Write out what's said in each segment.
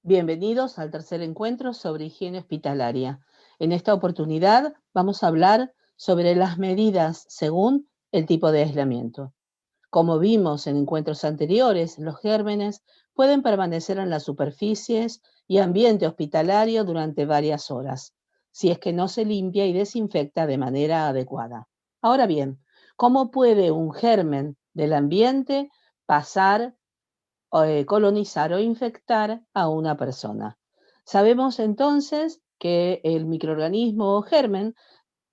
Bienvenidos al tercer encuentro sobre higiene hospitalaria. En esta oportunidad vamos a hablar sobre las medidas según el tipo de aislamiento. Como vimos en encuentros anteriores, los gérmenes pueden permanecer en las superficies y ambiente hospitalario durante varias horas, si es que no se limpia y desinfecta de manera adecuada. Ahora bien, ¿cómo puede un germen del ambiente pasar colonizar o infectar a una persona? Sabemos entonces que el microorganismo o germen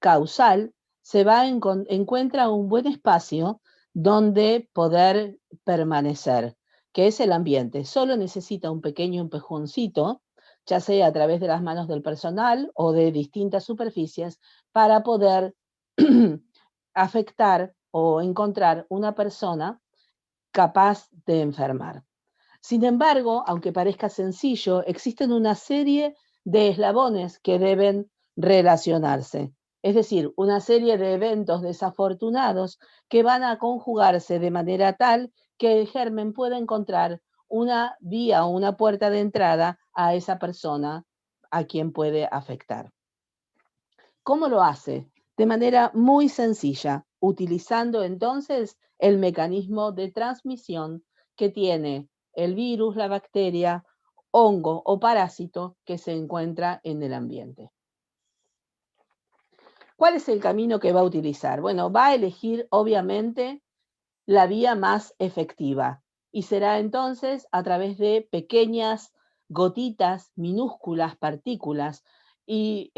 causal encuentra un buen espacio donde poder permanecer, que es el ambiente. Solo necesita un pequeño empujoncito, ya sea a través de las manos del personal o de distintas superficies, para poder afectar o encontrar una persona capaz de enfermar. Sin embargo, aunque parezca sencillo, existen una serie de eslabones que deben relacionarse, es decir, una serie de eventos desafortunados que van a conjugarse de manera tal que el germen pueda encontrar una vía o una puerta de entrada a esa persona a quien puede afectar. ¿Cómo lo hace? De manera muy sencilla, utilizando entonces el mecanismo de transmisión que tiene el virus, la bacteria, hongo o parásito que se encuentra en el ambiente. ¿Cuál es el camino que va a utilizar? Bueno, va a elegir obviamente la vía más efectiva y será entonces a través de pequeñas gotitas, minúsculas partículas y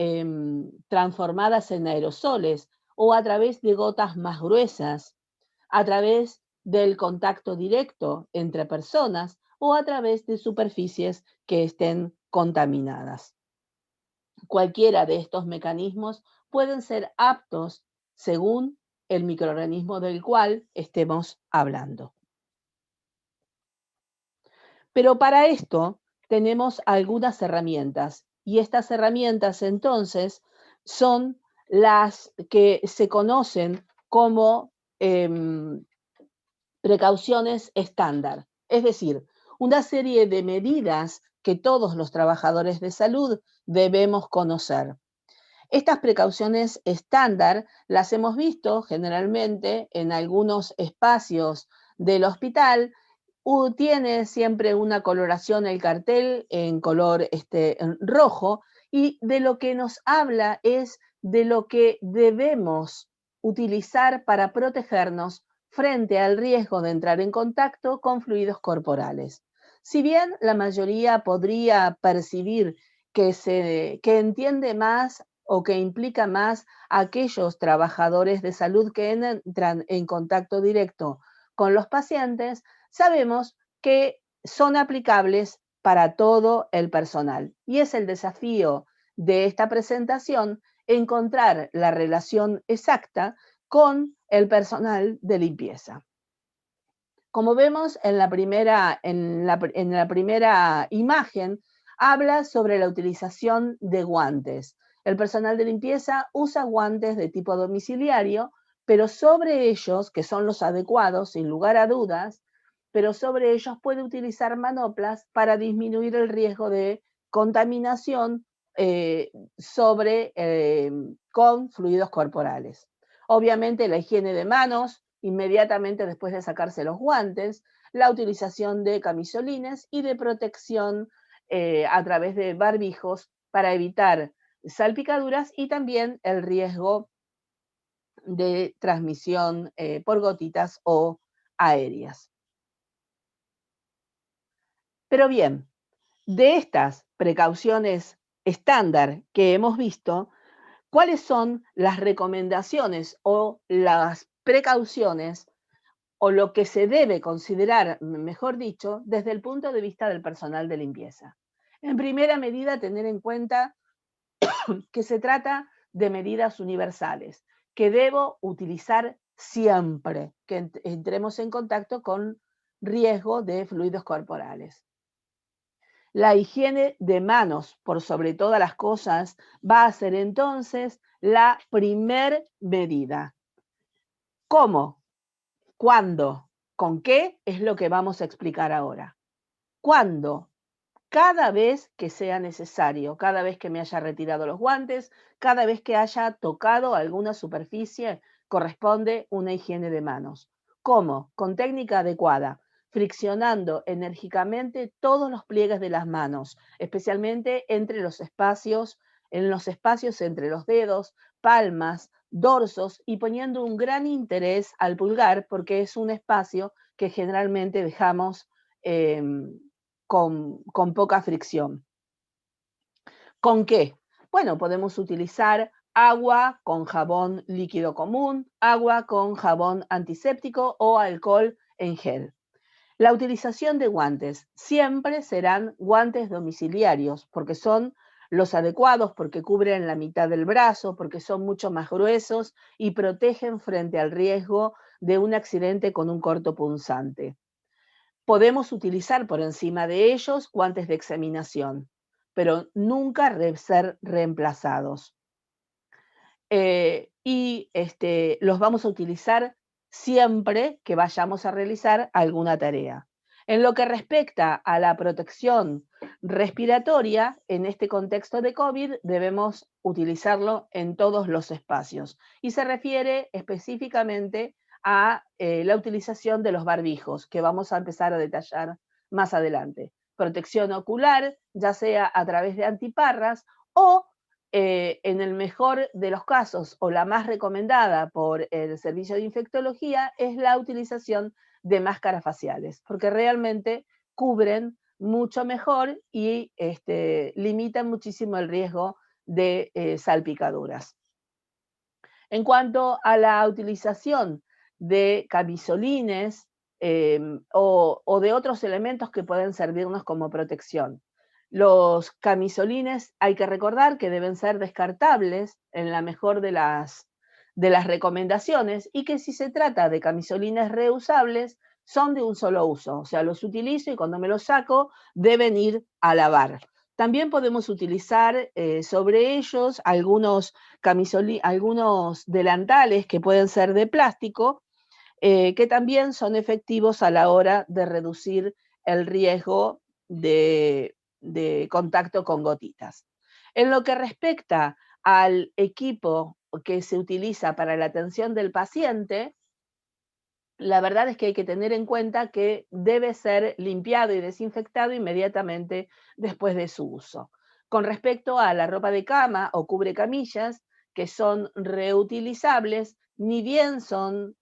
transformadas en aerosoles o a través de gotas más gruesas, a través del contacto directo entre personas o a través de superficies que estén contaminadas. Cualquiera de estos mecanismos pueden ser aptos según el microorganismo del cual estemos hablando. Pero para esto tenemos algunas herramientas y estas herramientas entonces son las que se conocen como precauciones estándar, es decir, una serie de medidas que todos los trabajadores de salud debemos conocer. Estas precauciones estándar las hemos visto generalmente en algunos espacios del hospital. Tiene siempre una coloración el cartel en color en rojo y de lo que nos habla es de lo que debemos utilizar para protegernos frente al riesgo de entrar en contacto con fluidos corporales. Si bien la mayoría podría percibir que entiende más o que implica más a aquellos trabajadores de salud que entran en contacto directo con los pacientes, sabemos que son aplicables para todo el personal. Y es el desafío de esta presentación encontrar la relación exacta con el personal de limpieza. Como vemos en la primera imagen, habla sobre la utilización de guantes. El personal de limpieza usa guantes de tipo domiciliario, pero sobre ellos, que son los adecuados, sin lugar a dudas, pero sobre ellos puede utilizar manoplas para disminuir el riesgo de contaminación con fluidos corporales. Obviamente la higiene de manos, inmediatamente después de sacarse los guantes, la utilización de camisolines y de protección a través de barbijos para evitar salpicaduras y también el riesgo de transmisión por gotitas o aéreas. Pero bien, de estas precauciones estándar que hemos visto, ¿cuáles son las recomendaciones o las precauciones o lo que se debe considerar, mejor dicho, desde el punto de vista del personal de limpieza? En primera medida, tener en cuenta que se trata de medidas universales, que debo utilizar siempre que entremos en contacto con riesgo de fluidos corporales. La higiene de manos, por sobre todas las cosas, va a ser entonces la primer medida. ¿Cómo? ¿Cuándo? ¿Con qué? Es lo que vamos a explicar ahora. ¿Cuándo? cada vez que sea necesario, cada vez que me haya retirado los guantes, cada vez que haya tocado alguna superficie, corresponde una higiene de manos. ¿Cómo? Con técnica adecuada, friccionando enérgicamente todos los pliegues de las manos, especialmente entre los espacios, en los espacios entre los dedos, palmas, dorsos, y poniendo un gran interés al pulgar porque es un espacio que generalmente dejamos eh, con poca fricción. ¿Con qué? Bueno, podemos utilizar agua con jabón líquido común, agua con jabón antiséptico o alcohol en gel. La utilización de guantes siempre serán guantes domiciliarios porque son los adecuados, porque cubren la mitad del brazo, porque son mucho más gruesos y protegen frente al riesgo de un accidente con un corto punzante. Podemos utilizar por encima de ellos guantes de examinación, pero nunca ser reemplazados. Los vamos a utilizar siempre que vayamos a realizar alguna tarea. En lo que respecta a la protección respiratoria, en este contexto de COVID debemos utilizarlo en todos los espacios y se refiere específicamente a la utilización de los barbijos, que vamos a empezar a detallar más adelante. Protección ocular, ya sea a través de antiparras o en el mejor de los casos, o la más recomendada por el servicio de infectología, es la utilización de máscaras faciales, porque realmente cubren mucho mejor y limitan muchísimo el riesgo de salpicaduras. En cuanto a la utilización de camisolines o de otros elementos que pueden servirnos como protección. Los camisolines hay que recordar que deben ser descartables en la mejor de las recomendaciones y que si se trata de camisolines reusables son de un solo uso, o sea, los utilizo y cuando me los saco deben ir a lavar. También podemos utilizar sobre ellos algunos delantales que pueden ser de plástico, que también son efectivos a la hora de reducir el riesgo de contacto con gotitas. En lo que respecta al equipo que se utiliza para la atención del paciente, la verdad es que hay que tener en cuenta que debe ser limpiado y desinfectado inmediatamente después de su uso. Con respecto a la ropa de cama o cubrecamillas, que son reutilizables, ni bien son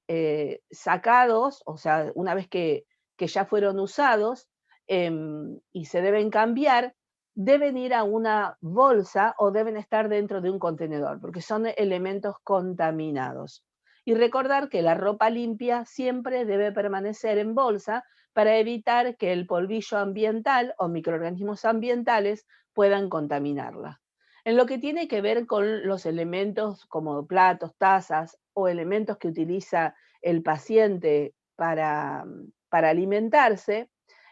sacados, o sea, una vez que ya fueron usados y se deben cambiar, deben ir a una bolsa o deben estar dentro de un contenedor, porque son elementos contaminados. Y recordar que la ropa limpia siempre debe permanecer en bolsa para evitar que el polvillo ambiental o microorganismos ambientales puedan contaminarla. En lo que tiene que ver con los elementos como platos, tazas o elementos que utiliza el paciente para alimentarse,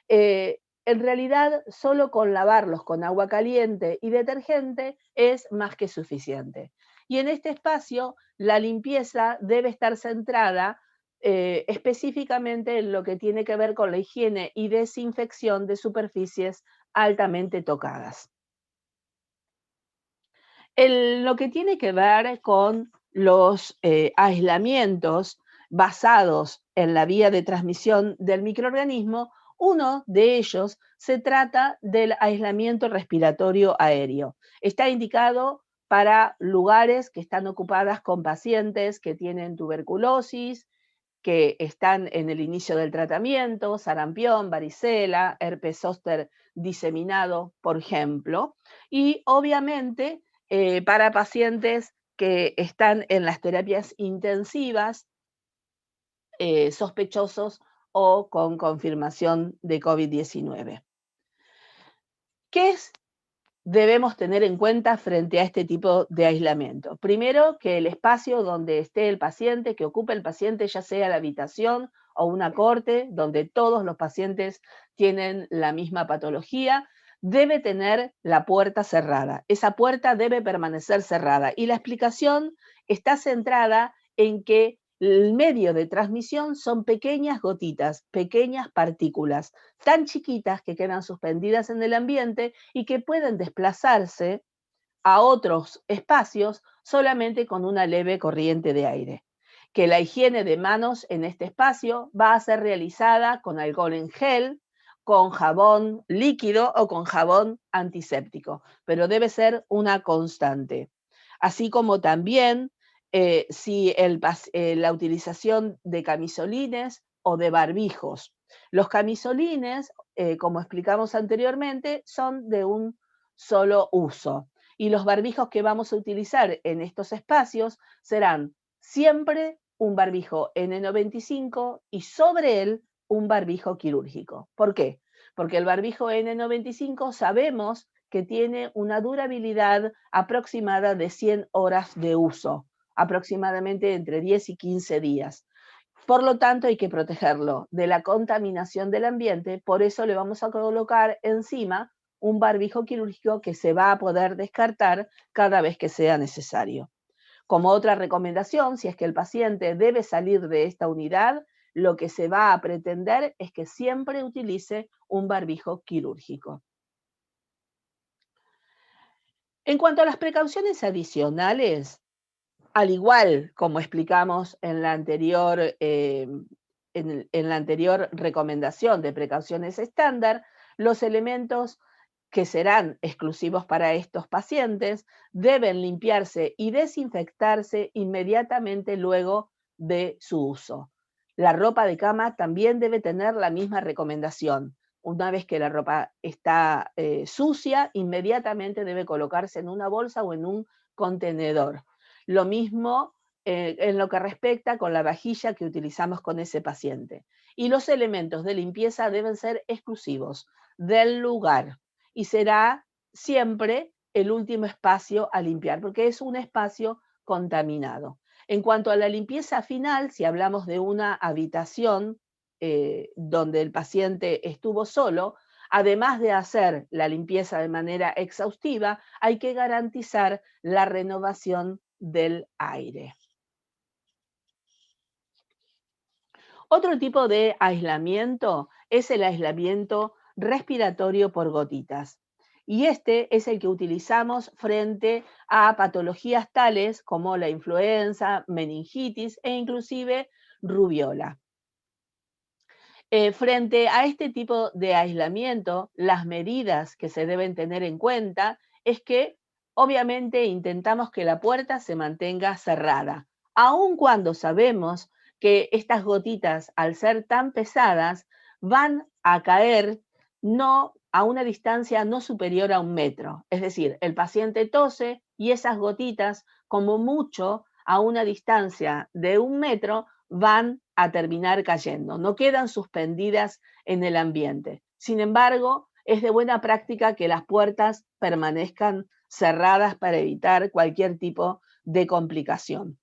en realidad solo con lavarlos con agua caliente y detergente es más que suficiente. Y en este espacio la limpieza debe estar centrada específicamente en lo que tiene que ver con la higiene y desinfección de superficies altamente tocadas. Lo que tiene que ver con los aislamientos basados en la vía de transmisión del microorganismo, uno de ellos se trata del aislamiento respiratorio aéreo. Está indicado para lugares que están ocupadas con pacientes que tienen tuberculosis, que están en el inicio del tratamiento, sarampión, varicela, herpes zóster diseminado, por ejemplo, y obviamente para pacientes que están en las terapias intensivas, sospechosos o con confirmación de COVID-19. ¿Qué debemos tener en cuenta frente a este tipo de aislamiento? Primero, que el espacio donde esté el paciente, que ocupe el paciente, ya sea la habitación o una corte, donde todos los pacientes tienen la misma patología, debe tener la puerta cerrada. Esa puerta debe permanecer cerrada. Y la explicación está centrada en que El medio de transmisión son pequeñas gotitas, pequeñas partículas, tan chiquitas que quedan suspendidas en el ambiente y que pueden desplazarse a otros espacios solamente con una leve corriente de aire. Que la higiene de manos en este espacio va a ser realizada con alcohol en gel, con jabón líquido o con jabón antiséptico, pero debe ser una constante. Así como también si la utilización de camisolines o de barbijos. Los camisolines, como explicamos anteriormente, son de un solo uso. Y los barbijos que vamos a utilizar en estos espacios serán siempre un barbijo N95 y sobre él un barbijo quirúrgico. ¿Por qué? Porque el barbijo N95 sabemos que tiene una durabilidad aproximada de 100 horas de uso, aproximadamente entre 10 y 15 días. Por lo tanto, hay que protegerlo de la contaminación del ambiente, por eso le vamos a colocar encima un barbijo quirúrgico que se va a poder descartar cada vez que sea necesario. Como otra recomendación, si es que el paciente debe salir de esta unidad, lo que se va a pretender es que siempre utilice un barbijo quirúrgico. En cuanto a las precauciones adicionales, al igual como explicamos en la anterior, en la anterior recomendación de precauciones estándar, los elementos que serán exclusivos para estos pacientes deben limpiarse y desinfectarse inmediatamente luego de su uso. La ropa de cama también debe tener la misma recomendación. Una vez que la ropa está sucia, inmediatamente debe colocarse en una bolsa o en un contenedor. Lo mismo en lo que respecta con la vajilla que utilizamos con ese paciente. Y los elementos de limpieza deben ser exclusivos del lugar y será siempre el último espacio a limpiar, porque es un espacio contaminado. En cuanto a la limpieza final, si hablamos de una habitación donde el paciente estuvo solo, además de hacer la limpieza de manera exhaustiva, hay que garantizar la renovación del aire. Otro tipo de aislamiento es el aislamiento respiratorio por gotitas. Y este es el que utilizamos frente a patologías tales como la influenza, meningitis e inclusive rubiola. Frente a este tipo de aislamiento, las medidas que se deben tener en cuenta es que obviamente intentamos que la puerta se mantenga cerrada, aun cuando sabemos que estas gotitas, al ser tan pesadas, van a caer no a una distancia no superior a 1 metro. Es decir, el paciente tose y esas gotitas, como mucho, a una distancia de 1 metro, van a terminar cayendo, no quedan suspendidas en el ambiente. Sin embargo, es de buena práctica que las puertas permanezcan cerradas para evitar cualquier tipo de complicación.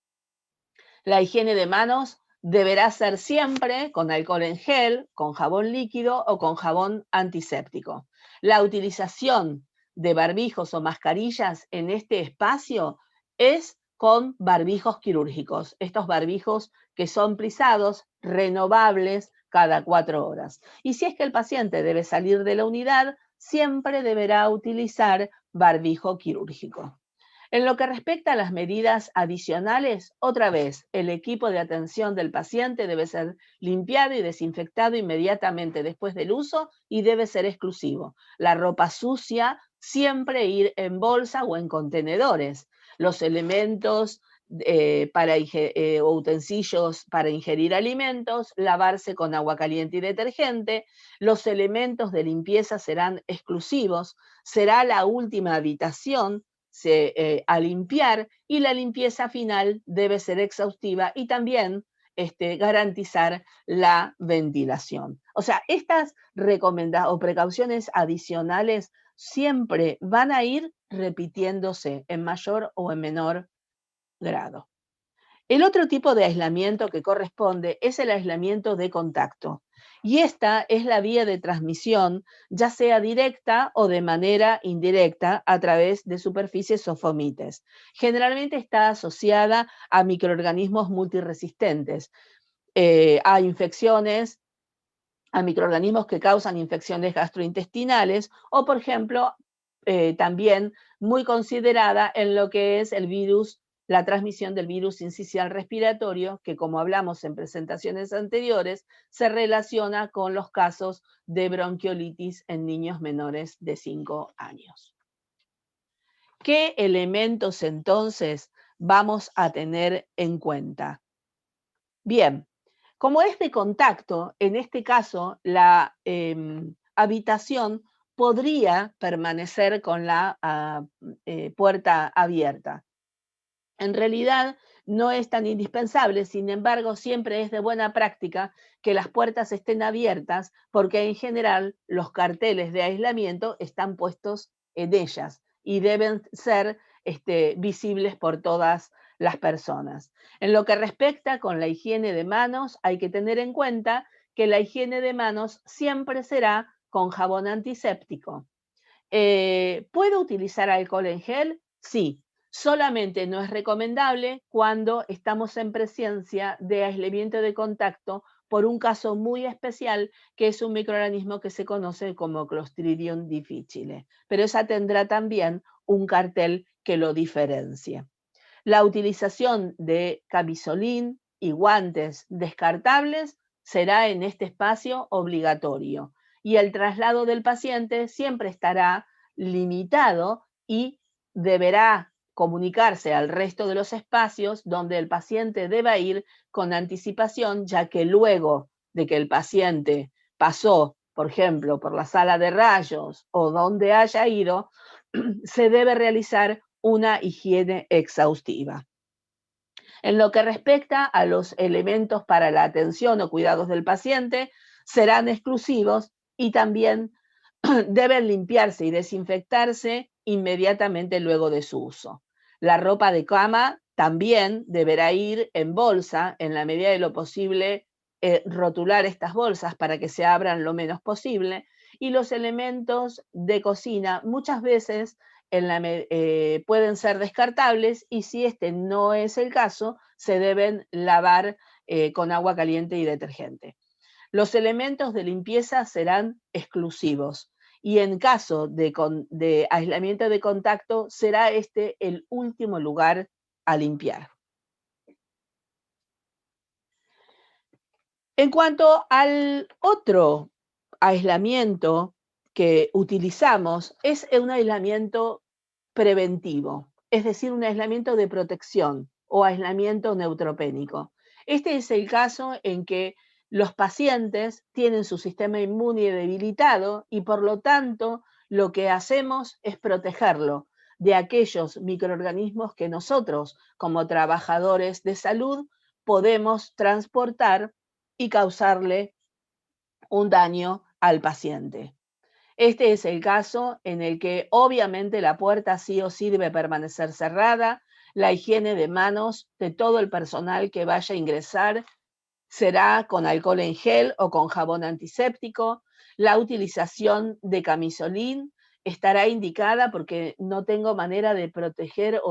La higiene de manos deberá ser siempre con alcohol en gel, con jabón líquido o con jabón antiséptico. La utilización de barbijos o mascarillas en este espacio es con barbijos quirúrgicos, estos barbijos que son plisados, renovables cada 4 horas. Y si es que el paciente debe salir de la unidad, siempre deberá utilizar barbijo quirúrgico. En lo que respecta a las medidas adicionales, otra vez, el equipo de atención del paciente debe ser limpiado y desinfectado inmediatamente después del uso y debe ser exclusivo. La ropa sucia siempre ir en bolsa o en contenedores. Los elementos o utensilios para ingerir alimentos, lavarse con agua caliente y detergente. Los elementos de limpieza serán exclusivos. Será la última habitación a limpiar y la limpieza final debe ser exhaustiva y también garantizar la ventilación. O sea, estas recomendaciones o precauciones adicionales siempre van a ir repitiéndose en mayor o en menor grado. El otro tipo de aislamiento que corresponde es el aislamiento de contacto. Y esta es la vía de transmisión, ya sea directa o de manera indirecta a través de superficies o fomites. Generalmente está asociada a microorganismos multiresistentes, a infecciones, a microorganismos que causan infecciones gastrointestinales o, por ejemplo, también muy considerada en lo que es el virus, la transmisión del virus sincicial respiratorio, que como hablamos en presentaciones anteriores, se relaciona con los casos de bronquiolitis en niños menores de 5 años. ¿Qué elementos entonces vamos a tener en cuenta? Bien, como es de contacto, en este caso la habitación podría permanecer con la puerta abierta. En realidad no es tan indispensable, sin embargo, siempre es de buena práctica que las puertas estén abiertas porque en general los carteles de aislamiento están puestos en ellas y deben ser visibles por todas las personas. En lo que respecta con la higiene de manos, hay que tener en cuenta que la higiene de manos siempre será con jabón antiséptico. ¿Puedo utilizar alcohol en gel? Sí, solamente no es recomendable cuando estamos en presencia de aislamiento de contacto por un caso muy especial, que es un microorganismo que se conoce como Clostridium difficile, pero esa tendrá también un cartel que lo diferencie. La utilización de camisolín y guantes descartables será en este espacio obligatorio y el traslado del paciente siempre estará limitado y deberá comunicarse al resto de los espacios donde el paciente deba ir con anticipación, ya que luego de que el paciente pasó, por ejemplo, por la sala de rayos o donde haya ido, se debe realizar una higiene exhaustiva. En lo que respecta a los elementos para la atención o cuidados del paciente, serán exclusivos y también deben limpiarse y desinfectarse inmediatamente luego de su uso. La ropa de cama también deberá ir en bolsa, en la medida de lo posible, rotular estas bolsas para que se abran lo menos posible, y los elementos de cocina muchas veces pueden ser descartables y si este no es el caso, se deben lavar con agua caliente y detergente. Los elementos de limpieza serán exclusivos y en caso de aislamiento de contacto será este el último lugar a limpiar. En cuanto al otro aislamiento que utilizamos, es un aislamiento preventivo, es decir, un aislamiento de protección o aislamiento neutropénico. Este es el caso en que los pacientes tienen su sistema inmune debilitado y por lo tanto lo que hacemos es protegerlo de aquellos microorganismos que nosotros como trabajadores de salud podemos transportar y causarle un daño al paciente. Este es el caso en el que obviamente la puerta sí o sí debe permanecer cerrada, la higiene de manos de todo el personal que vaya a ingresar será con alcohol en gel o con jabón antiséptico, la utilización de camisolín estará indicada porque no tengo manera de proteger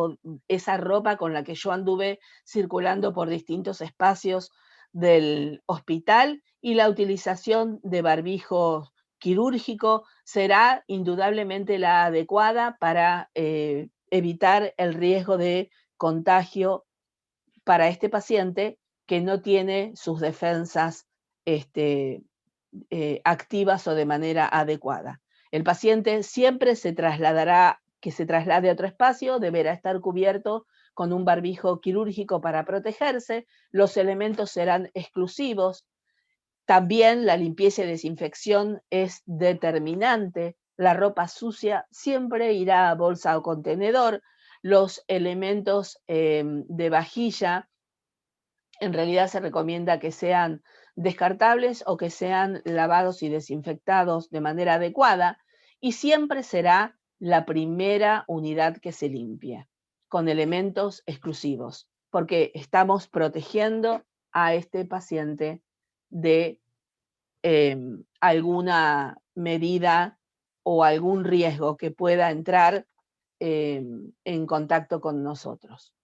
esa ropa con la que yo anduve circulando por distintos espacios del hospital y la utilización de barbijo quirúrgico será indudablemente la adecuada para evitar el riesgo de contagio para este paciente que no tiene sus defensas activas o de manera adecuada. El paciente siempre se traslade a otro espacio, deberá estar cubierto con un barbijo quirúrgico para protegerse, los elementos serán exclusivos, también la limpieza y desinfección es determinante, la ropa sucia siempre irá a bolsa o contenedor, los elementos de vajilla en realidad se recomienda que sean descartables o que sean lavados y desinfectados de manera adecuada y siempre será la primera unidad que se limpie con elementos exclusivos, porque estamos protegiendo a este paciente de alguna medida o algún riesgo que pueda entrar en contacto con nosotros.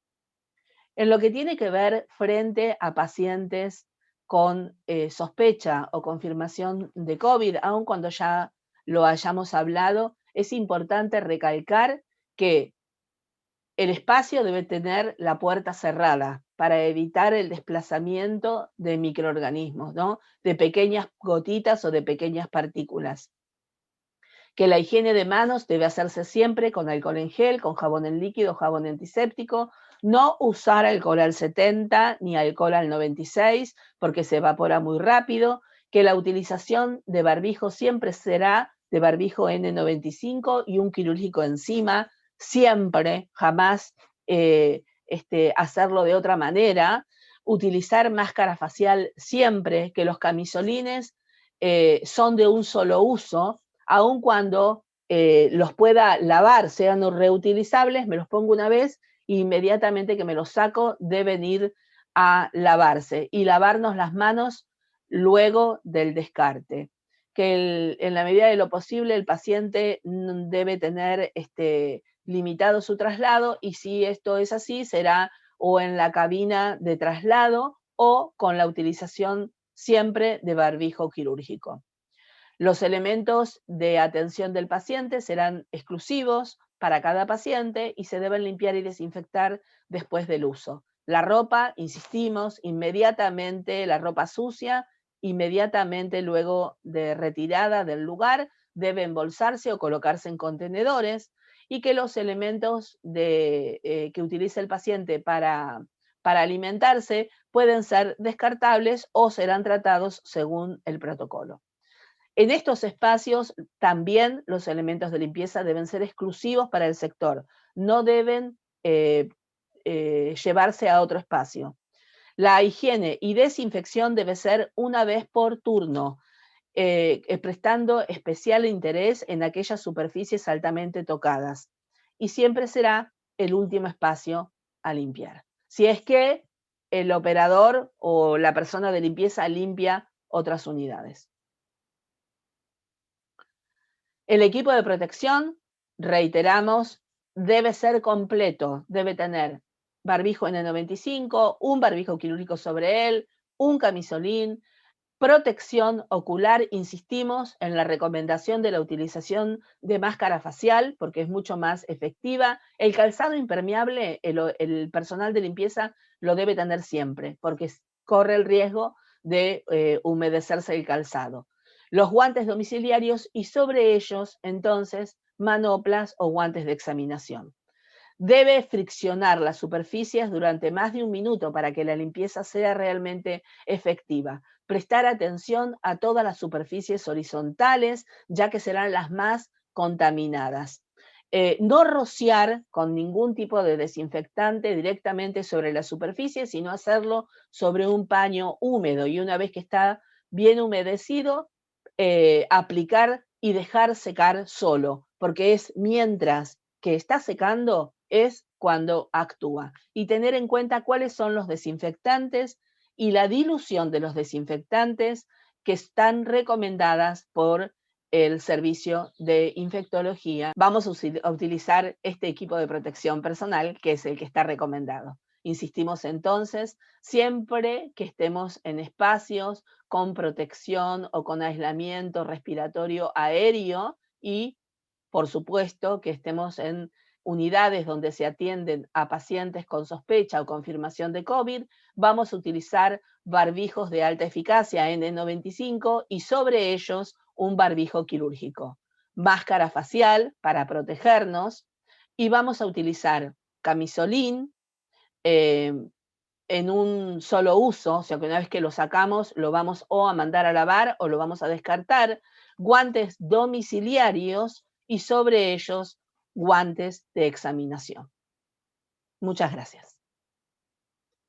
En lo que tiene que ver frente a pacientes con sospecha o confirmación de COVID, aun cuando ya lo hayamos hablado, es importante recalcar que el espacio debe tener la puerta cerrada para evitar el desplazamiento de microorganismos, ¿no? De pequeñas gotitas o de pequeñas partículas. Que la higiene de manos debe hacerse siempre con alcohol en gel, con jabón en líquido, jabón antiséptico. No usar alcohol al 70 ni alcohol al 96 porque se evapora muy rápido. Que la utilización de barbijo siempre será de barbijo N95 y un quirúrgico encima, siempre, jamás hacerlo de otra manera. Utilizar máscara facial siempre, que los camisolines son de un solo uso, aun cuando los pueda lavar, sean reutilizables, me los pongo una vez e inmediatamente que me los saco deben ir a lavarse y lavarnos las manos luego del descarte. Que en la medida de lo posible el paciente debe tener limitado su traslado y si esto es así será o en la cabina de traslado o con la utilización siempre de barbijo quirúrgico. Los elementos de atención del paciente serán exclusivos para cada paciente y se deben limpiar y desinfectar después del uso. La ropa, insistimos, inmediatamente la ropa sucia, inmediatamente luego de retirada del lugar, debe embolsarse o colocarse en contenedores y que los elementos que utilice el paciente para alimentarse pueden ser descartables o serán tratados según el protocolo. En estos espacios también los elementos de limpieza deben ser exclusivos para el sector, no deben llevarse a otro espacio. La higiene y desinfección debe ser una vez por turno, prestando especial interés en aquellas superficies altamente tocadas. Y siempre será el último espacio a limpiar. Si es que el operador o la persona de limpieza limpia otras unidades. El equipo de protección, reiteramos, debe ser completo, debe tener barbijo N95, un barbijo quirúrgico sobre él, un camisolín, protección ocular, insistimos en la recomendación de la utilización de máscara facial porque es mucho más efectiva. El calzado impermeable, el personal de limpieza lo debe tener siempre porque corre el riesgo de humedecerse el calzado. Los guantes domiciliarios y sobre ellos, entonces, manoplas o guantes de examinación. Debe friccionar las superficies durante más de un minuto para que la limpieza sea realmente efectiva. Prestar atención a todas las superficies horizontales, ya que serán las más contaminadas. No rociar con ningún tipo de desinfectante directamente sobre la superficie, sino hacerlo sobre un paño húmedo y una vez que está bien humedecido, aplicar y dejar secar solo, porque es mientras que está secando es cuando actúa. Y tener en cuenta cuáles son los desinfectantes y la dilución de los desinfectantes que están recomendadas por el servicio de infectología. Vamos a utilizar este equipo de protección personal, que es el que está recomendado. Insistimos entonces, siempre que estemos en espacios con protección o con aislamiento respiratorio aéreo y, por supuesto, que estemos en unidades donde se atienden a pacientes con sospecha o confirmación de COVID, vamos a utilizar barbijos de alta eficacia N95 y sobre ellos un barbijo quirúrgico. Máscara facial para protegernos y vamos a utilizar camisolín, en un solo uso, o sea que una vez que lo sacamos lo vamos o a mandar a lavar o lo vamos a descartar, guantes domiciliarios y sobre ellos guantes de examinación. Muchas gracias.